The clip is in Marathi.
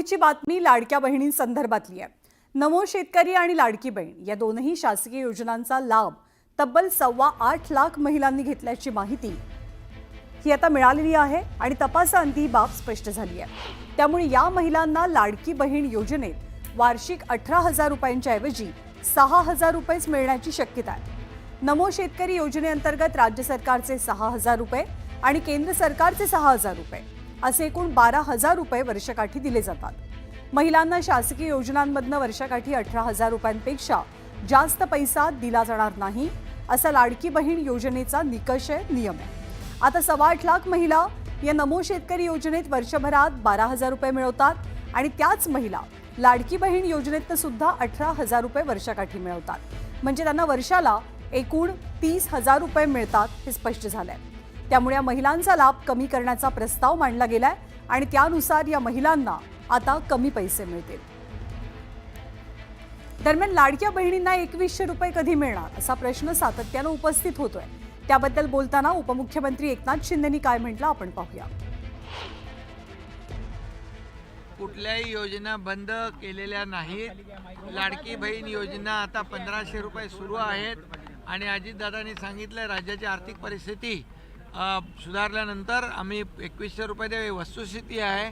पुढची बातमी लाडक्या बहिणींसंदर्भातली आहे। नमो शेतकरी आणि लाडकी बहीण या दोनही शासकीय योजनांचा लाभ तब्बल 8.25 लाख महिलांनी घेतल्याची माहिती ही आता मिळालेली आहे आणि तपासाअंती ही बाब स्पष्ट झाली आहे। त्यामुळे या महिलांना लाडकी बहीण योजनेत वार्षिक 18,000 रुपयांच्या ऐवजी 6,000 रुपयेच मिळण्याची शक्यता आहे। नमो शेतकरी योजनेअंतर्गत राज्य सरकारचे 6,000 रुपये आणि केंद्र सरकारचे 6,000 रुपये असे एकूण 12,000 रुपये वर्षकाठी दिले जातात। महिलांना शासकीय योजनांमधून वर्षकाठी 18,000 रुपयांपेक्षा जास्त पैसा दिला जाणार नाही असा लाडकी बहीण योजनेचा निकष नियम आहे। आता 8.25 लाख महिला या नमो शेतकरी योजनेत वर्षभरात 12,000 रुपये मिळवतात आणि त्याच महिला लाडकी बहीण योजनेत सुद्धा 18,000 रुपये वर्षकाठी मिळवतात। म्हणजे त्यांना वर्षाला एकूण 30,000 रुपये मिळतात हे स्पष्ट झालंय। त्यामुळे या महिलांचा लाभ कमी करण्याचा प्रस्ताव मांडला गेलाय आणि त्यानुसार या महिलांना आता कमी पैसे मिळतील। दरम्यान लाडक्या बहिणींना 2100 रुपये कधी मिळणार असा प्रश्न सातत्याने उपस्थित होतोय। त्याबद्दल बोलताना उपमुख्यमंत्री एकनाथ शिंदेंनी काय म्हटलं आपण पाहूया। कुठल्याही योजना बंद केलेल्या नाहीत। लाडकी बहीण योजना आता 1500 रुपये सुरू आहेत आणि अजितदादांनी सांगितलं राज्याची आर्थिक परिस्थिती सुधारल्यानंतर आम्ही 2100 रुपये वस्तुस्थिती आहे।